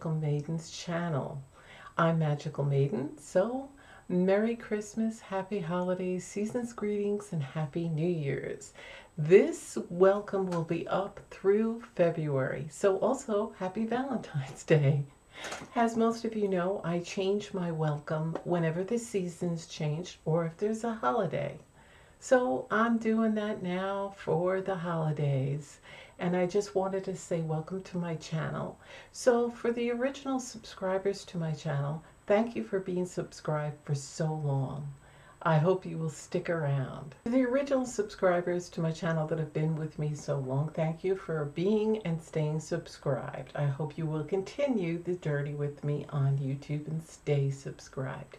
Magical Maiden's channel. I'm Magical Maiden, so Merry Christmas, Happy Holidays, Season's Greetings, and Happy New Year's. This welcome will be up through February, so also Happy Valentine's Day. As most of you know, I change my welcome whenever the seasons change or if there's a holiday. So I'm doing that now for the holidays. And I just wanted to say welcome to my channel. So for the original subscribers to my channel, thank you for being subscribed for so long. I hope you will stick around. To the original subscribers to my channel that have been with me so long, thank you for being and staying subscribed. I hope you will continue the journey with me on YouTube and stay subscribed.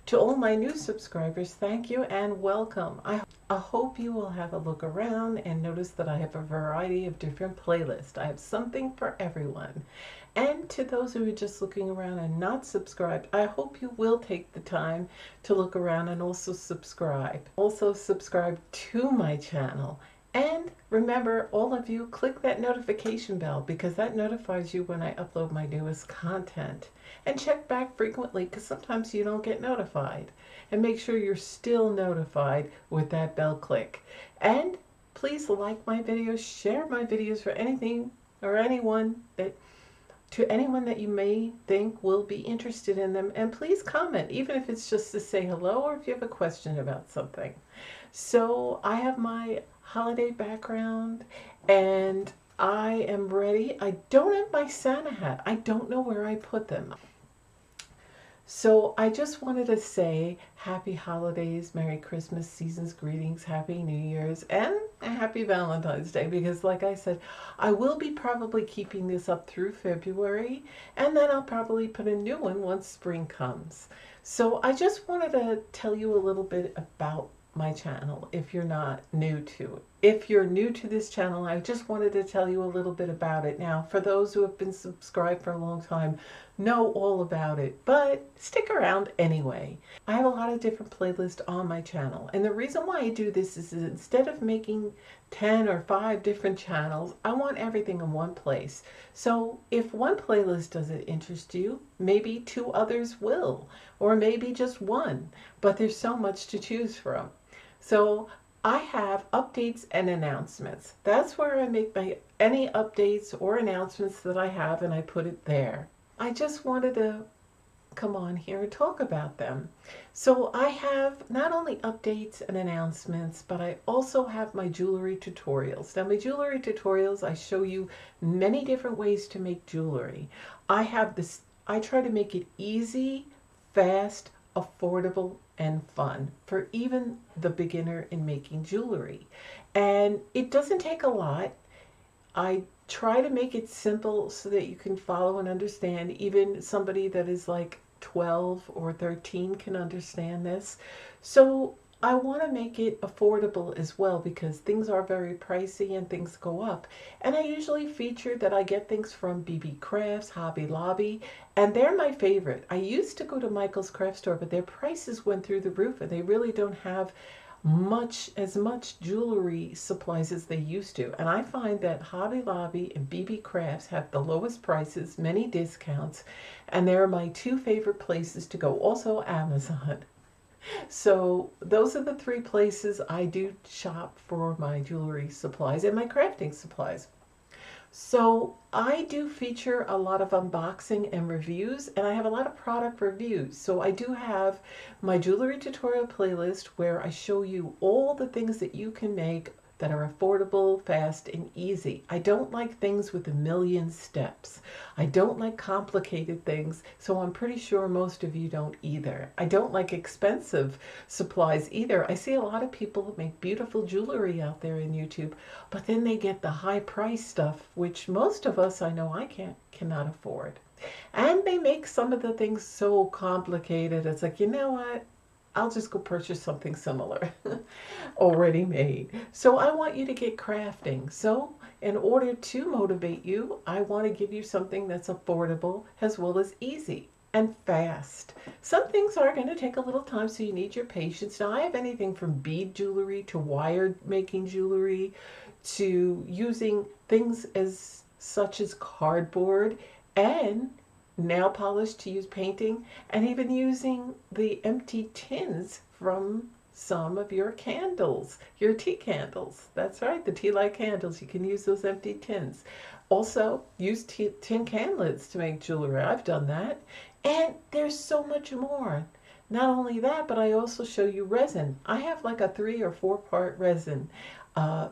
To all my new subscribers, thank you and welcome. I hope you will have a look around and notice that I have a variety of different playlists. I have something for everyone. And to those who are just looking around and not subscribed, I hope you will take the time to look around and also subscribe. Also subscribe to my channel. And remember, all of you, click that notification bell because that notifies you when I upload my newest content. And check back frequently because sometimes you don't get notified. And make sure you're still notified with that bell click. And please like my videos, share my videos for anything or anyone that you may think will be interested in them. And please comment, even if it's just to say hello or if you have a question about something. So I have my holiday background and I am ready. I don't have my Santa hat. I don't know where I put them. So I just wanted to say happy holidays, Merry Christmas, Season's Greetings, Happy New Year's, and a Happy Valentine's Day because like I said, I will be probably keeping this up through February and then I'll probably put a new one once spring comes. So I just wanted to tell you a little bit about my channel if you're not new to it. If you're new to this channel, I just wanted to tell you a little bit about it. Now, for those who have been subscribed for a long time, know all about it, but stick around anyway. I have a lot of different playlists on my channel, and the reason why I do this is instead of making 10 or 5 different channels, I want everything in one place. So if one playlist doesn't interest you, maybe 2 others will, or maybe just one, but there's so much to choose from. So I have updates and announcements. That's where I make any updates or announcements that I have and I put it there. I just wanted to come on here and talk about them. So I have not only updates and announcements, but I also have my jewelry tutorials. Now my jewelry tutorials, I show you many different ways to make jewelry. I try to make it easy, fast, affordable, and fun for even the beginner in making jewelry. And it doesn't take a lot. I try to make it simple so that you can follow and understand. Even somebody that is like 12 or 13 can understand this. So I want to make it affordable as well because things are very pricey and things go up. And I usually feature that I get things from BB Crafts, Hobby Lobby, and they're my favorite. I used to go to Michael's Craft Store, but their prices went through the roof and they really don't have as much jewelry supplies as they used to. And I find that Hobby Lobby and BB Crafts have the lowest prices, many discounts, and they're my 2 favorite places to go. Also Amazon. So those are the 3 places I do shop for my jewelry supplies and my crafting supplies. So I do feature a lot of unboxing and reviews, and I have a lot of product reviews. So I do have my jewelry tutorial playlist where I show you all the things that you can make that are affordable, fast, and easy. I don't like things with a million steps. I don't like complicated things, so I'm pretty sure most of you don't either. I don't like expensive supplies either. I see a lot of people that make beautiful jewelry out there in YouTube, but then they get the high price stuff, which most of us, I know I cannot afford. And they make some of the things so complicated. It's like, you know what? I'll just go purchase something similar already made. So I want you to get crafting. So in order to motivate you, I want to give you something that's affordable as well as easy and fast. Some things are going to take a little time, so you need your patience. Now I have anything from bead jewelry to wire making jewelry to using things such as cardboard and nail polish to use painting, and even using the empty tins from some of your candles, your tea candles. That's right, the tea light candles. You can use those empty tins. Also, use tin can lids to make jewelry. I've done that. And there's so much more. Not only that, but I also show you resin. I have like a 3 or 4 part resin. Uh,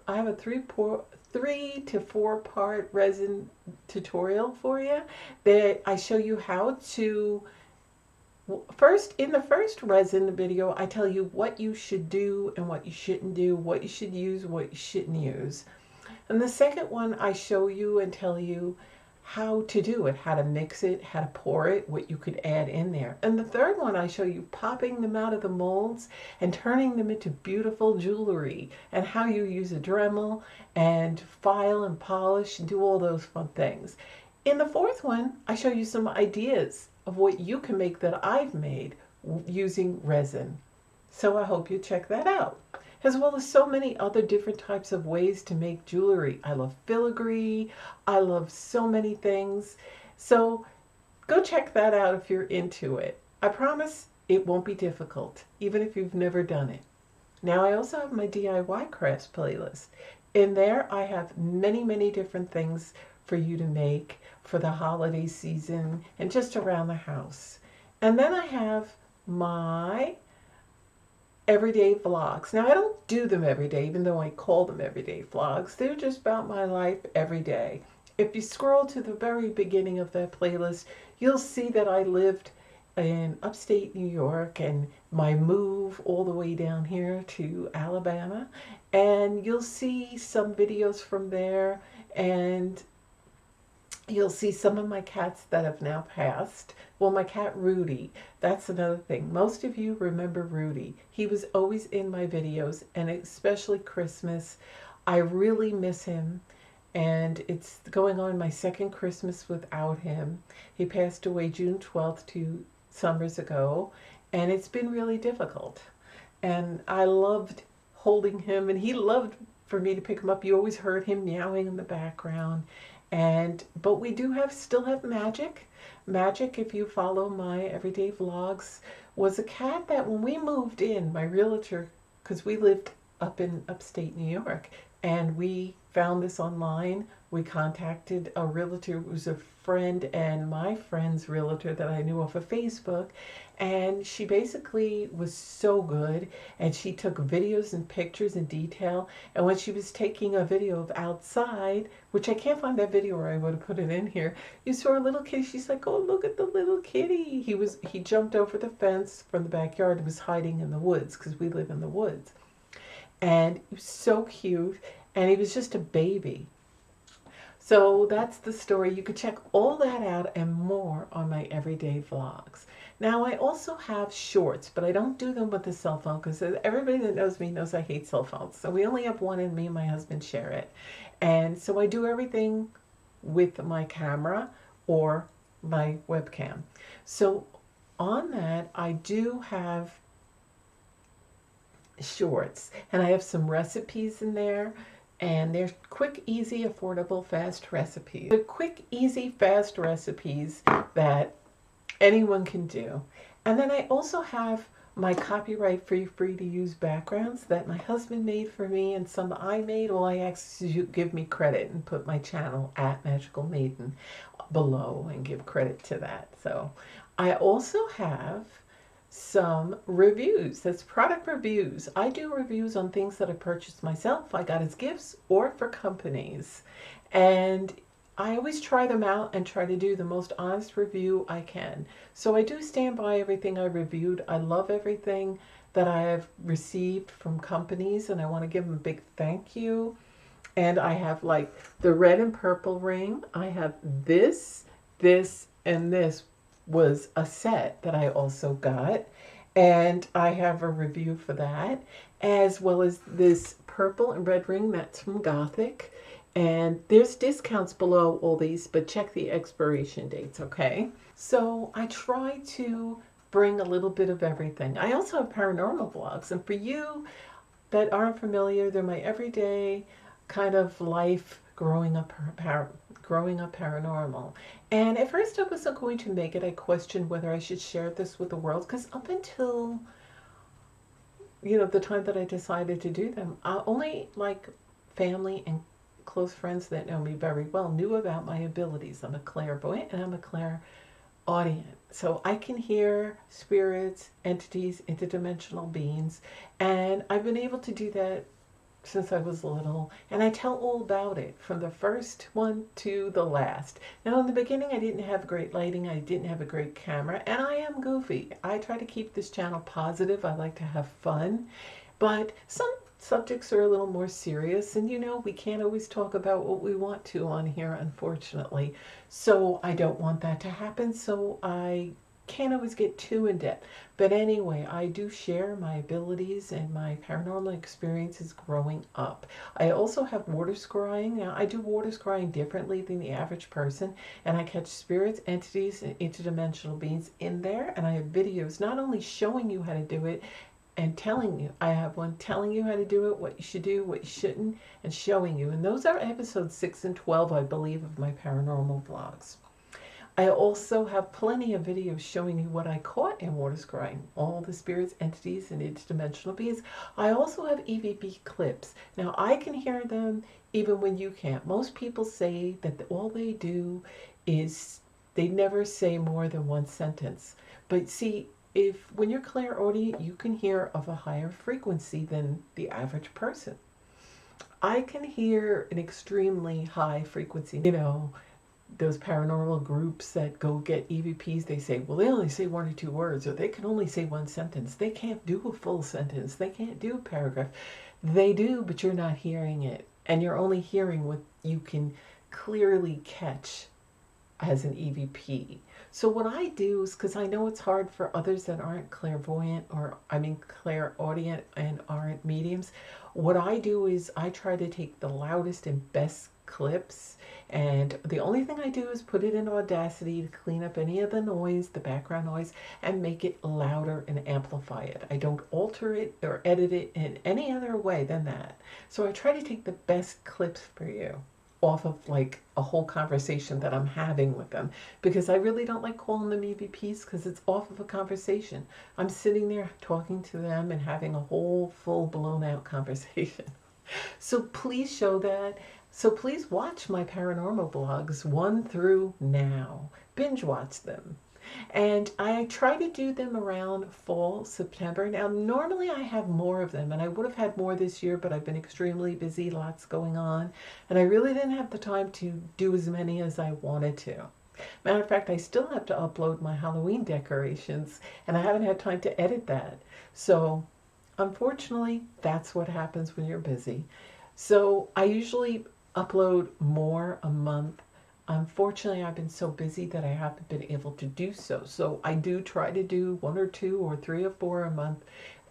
I have a 3 to 4 part resin tutorial for you that I show you how to. First, in the first resin video, I tell you what you should do and what you shouldn't do, what you should use, what you shouldn't use. And the second one, I show you and tell you how to do it, how to mix it, how to pour it, what you could add in there. And the third one, I show you popping them out of the molds and turning them into beautiful jewelry, and how you use a Dremel and file and polish and do all those fun things. In the fourth one, I show you some ideas of what you can make that I've made using resin. So I hope you check that out. As well as so many other different types of ways to make jewelry. I love filigree. I love so many things. So go check that out if you're into it. I promise it won't be difficult, even if you've never done it. Now I also have my DIY crafts playlist. In there I have many, many different things for you to make for the holiday season and just around the house. And then I have my everyday vlogs. Now I don't do them every day, even though I call them everyday vlogs. They're just about my life every day. If you scroll to the very beginning of that playlist, you'll see that I lived in upstate New York and my move all the way down here to Alabama. And you'll see some videos from there, and you'll see some of my cats that have now passed. Well, my cat Rudy, that's another thing. Most of you remember Rudy. He was always in my videos, and especially Christmas. I really miss him, and it's going on my second Christmas without him. He passed away June 12th, 2 summers ago, and it's been really difficult. And I loved holding him, and he loved for me to pick him up. You always heard him meowing in the background. But we do still have Magic. Magic, if you follow my everyday vlogs, was a cat that when we moved in, my realtor, because we lived up in upstate New York, and we found this online. We contacted a realtor who was a friend and my friend's realtor that I knew off of Facebook, and she basically was so good, and she took videos and pictures in detail. And when she was taking a video of outside, which I can't find that video, or I would have put it in here, you saw a little kitty. She's like, oh, look at the little kitty. He jumped over the fence from the backyard and was hiding in the woods, because we live in the woods. And he was so cute, and he was just a baby. So that's the story. You could check all that out and more on my everyday vlogs. Now I also have shorts, but I don't do them with the cell phone, because everybody that knows me knows I hate cell phones. So we only have one, and me and my husband share it. And so I do everything with my camera or my webcam. So on that, I do have shorts, and I have some recipes in there, and they're quick, easy, affordable, fast recipes. The quick, easy, fast recipes that anyone can do. And then I also have my copyright free to use backgrounds that my husband made for me, and some I made. All I ask is you give me credit and put my channel at Magical Maiden below and give credit to that. So I also have some reviews. That's product reviews. I do reviews on things that I purchased myself, I got as gifts, or for companies. And I always try them out and try to do the most honest review I can. So I do stand by everything I reviewed. I love everything that I have received from companies, and I want to give them a big thank you. And I have like the red and purple ring. I have this, and this was a set that I also got, and I have a review for that, as well as this purple and red ring that's from Gothic. And there's discounts below all these, but check the expiration dates, okay? So I try to bring a little bit of everything. I also have paranormal vlogs, and for you that aren't familiar, they're my everyday kind of life growing up paranormal. And at first I wasn't going to make it. I questioned whether I should share this with the world, because up until the time that I decided to do them, only like family and close friends that know me very well knew about my abilities. I'm a clairvoyant and I'm a clairaudient. So I can hear spirits, entities, interdimensional beings, and I've been able to do that since I was little, and I tell all about it from the first one to the last. Now, in the beginning, I didn't have great lighting, I didn't have a great camera, and I am goofy. I try to keep this channel positive. I like to have fun, but some subjects are a little more serious, and we can't always talk about what we want to on here, unfortunately. So I don't want that to happen, so I can't always get too in depth. But anyway, I do share my abilities and my paranormal experiences growing up. I also have water scrying. Now, I do water scrying differently than the average person, and I catch spirits, entities, and interdimensional beings in there. And I have videos not only showing you how to do it and telling you, I have one telling you how to do it, what you should do, what you shouldn't, and showing you. And those are episodes 6 and 12, I believe, of my paranormal vlogs. I also have plenty of videos showing you what I caught in water scrying, all the spirits, entities, and interdimensional beings. I also have EVP clips. Now, I can hear them even when you can't. Most people say that all they do is they never say more than one sentence. But see, when you're clairaudient, you can hear of a higher frequency than the average person. I can hear an extremely high frequency, those paranormal groups that go get EVPs, they say, well, they only say 1 or 2 words, or they can only say 1 sentence. They can't do a full sentence. They can't do a paragraph. They do, but you're not hearing it. And you're only hearing what you can clearly catch as an EVP. So what I do is, because I know it's hard for others that aren't clairvoyant, or clairaudient and aren't mediums, what I do is I try to take the loudest and best clips, and the only thing I do is put it in Audacity to clean up any of the noise, the background noise, and make it louder and amplify it. I don't alter it or edit it in any other way than that. So I try to take the best clips for you off of like a whole conversation that I'm having with them, because I really don't like calling them EVPs, because it's off of a conversation. I'm sitting there talking to them and having a whole full blown out conversation. So please show that. So please watch my paranormal vlogs 1 through now. Binge watch them. And I try to do them around fall, September. Now, normally I have more of them, and I would have had more this year, but I've been extremely busy, lots going on, and I really didn't have the time to do as many as I wanted to. Matter of fact, I still have to upload my Halloween decorations, and I haven't had time to edit that. So, unfortunately, that's what happens when you're busy. So, I usually upload more a month. Unfortunately, I've been so busy that I haven't been able to do so. So I do try to do 1 or 2 or 3 or 4 a month,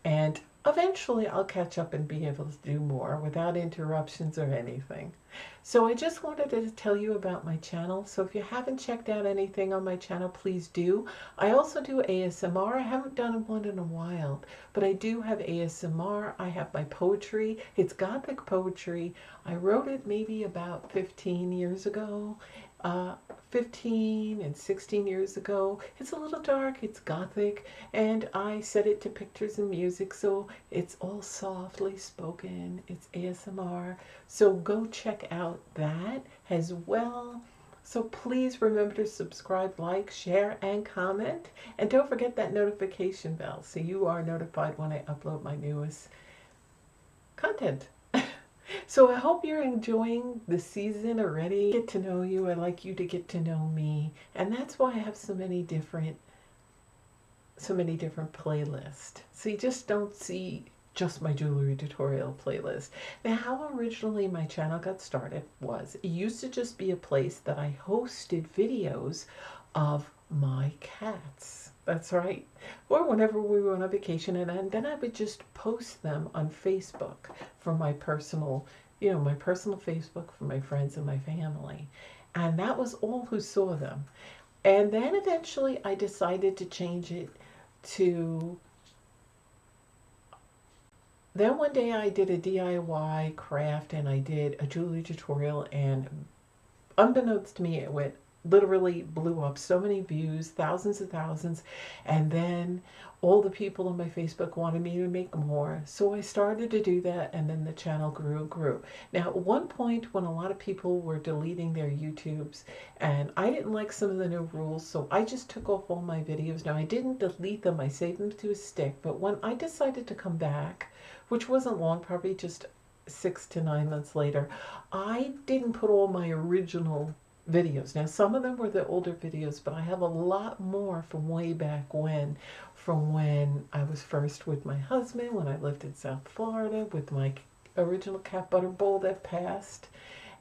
and eventually I'll catch up and be able to do more without interruptions or anything. So I just wanted to tell you about my channel. So if you haven't checked out anything on my channel, please do. I also do ASMR. I haven't done one in a while, but I do have ASMR. I have my poetry. It's Gothic poetry. I wrote it maybe about 15 years ago. 15 and 16 years ago. It's a little dark, it's Gothic, and I set it to pictures and music, so it's all softly spoken, it's ASMR. So go check out that as well. So please remember to subscribe, like, share, and comment. And don't forget that notification bell so you are notified when I upload my newest content. So I hope you're enjoying the season already. Get to know you. I like you to get to know me. And that's why I have so many different playlists. So you just don't see just my jewelry tutorial playlist. Now, how originally my channel got started was, it used to just be a place that I hosted videos of my cats. That's right. Or whenever we were on a vacation, and then I would just post them on Facebook for my personal, my personal Facebook for my friends and my family. And that was all who saw them. And then eventually I decided to change it to then one day I did a DIY craft and I did a jewelry tutorial, and unbeknownst to me, it went literally blew up, so many views, thousands and thousands. And then all the people on my Facebook wanted me to make more, so I started to do that, and then the channel grew. Now at one point when a lot of people were deleting their YouTubes, and I didn't like some of the new rules, so I just took off all my videos. Now I didn't delete them, I saved them to a stick, but when I decided to come back, which wasn't long, probably just 6 to 9 months later, I didn't put all my original videos. Now, some of them were the older videos, but I have a lot more from way back when, from when I was first with my husband, when I lived in South Florida, with my original cat Butterball that passed.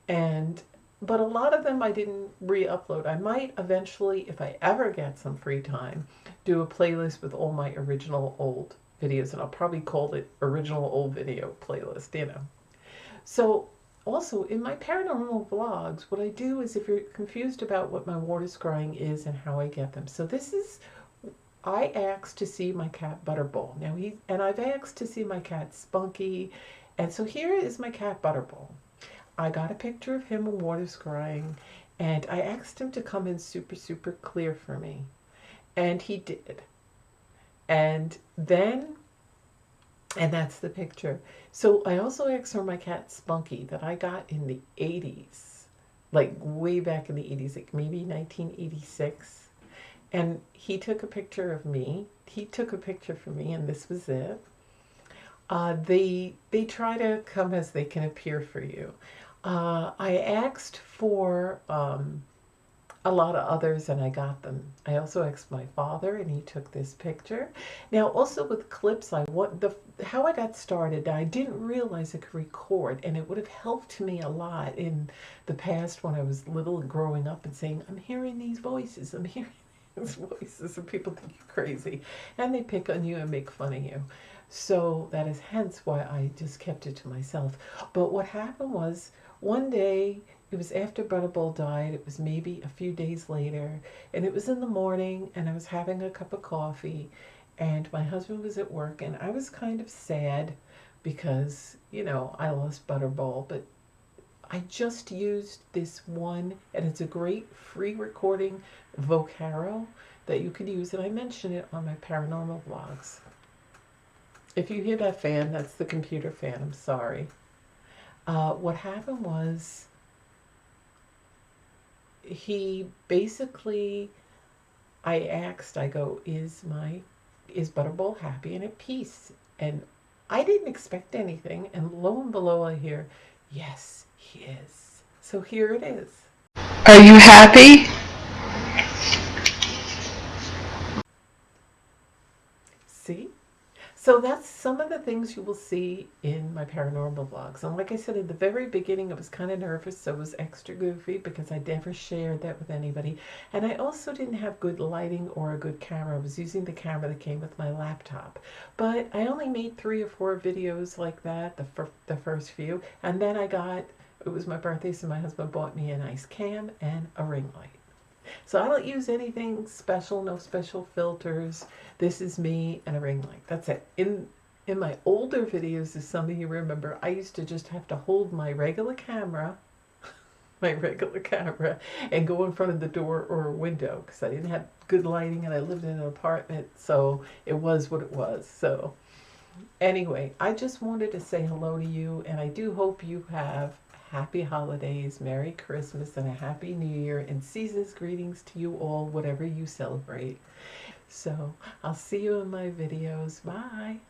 And but a lot of them I didn't re-upload. I might eventually, if I ever get some free time, do a playlist with all my original old videos, and I'll probably call it original old video playlist, you know. So also in my paranormal vlogs, what I do is, if you're confused about what my water scrying is and how I get them. So this is, I asked to see my cat Butterball. Now I've asked to see my cat Spunky. And so here is my cat Butterball. I got a picture of him water scrying, and I asked him to come in super clear for me. And he did. And then and that's the picture. So I also asked for my cat Spunky that I got in the 80s, like way back in the 80s, like maybe 1986. And he took a picture of me. He took a picture for me, and this was it. They try to come as they can appear for you. I asked for a lot of others, and I got them. I also asked my father, and he took this picture. Now also with clips, how I got started, I didn't realize I could record, and it would have helped me a lot in the past when I was little and growing up and saying, I'm hearing these voices, I'm hearing these voices, and people think you're crazy, and they pick on you and make fun of you. So that is hence why I just kept it to myself. But what happened was, one day, it was after Butterball died. It was maybe a few days later, and it was in the morning, and I was having a cup of coffee, and my husband was at work, and I was kind of sad because, you know, I lost Butterball, but I just used this one, and it's a great free recording, Vocaro, that you could use, and I mention it on my paranormal vlogs. If you hear that fan, that's the computer fan. I'm sorry. What happened was, he basically, I asked, I go, is Butterball happy and at peace? And I didn't expect anything, and lo and below I hear, yes, he is. So here it is. Are you happy? See? So that's some of the things you will see in my paranormal vlogs. And like I said, in the very beginning, I was kind of nervous, so it was extra goofy because I never shared that with anybody. And I also didn't have good lighting or a good camera. I was using the camera that came with my laptop. But I only made 3 or 4 videos like that, the first few. And then it was my birthday, so my husband bought me a nice cam and a ring light. So I don't use anything special, no special filters. This is me and a ring light. That's it. In my older videos, as some of you remember, I used to just have to hold my regular camera, and go in front of the door or a window because I didn't have good lighting and I lived in an apartment, so it was what it was. So anyway, I just wanted to say hello to you, and I do hope you have happy holidays, Merry Christmas, and a Happy New Year, and season's greetings to you all, whatever you celebrate. So I'll see you in my videos. Bye.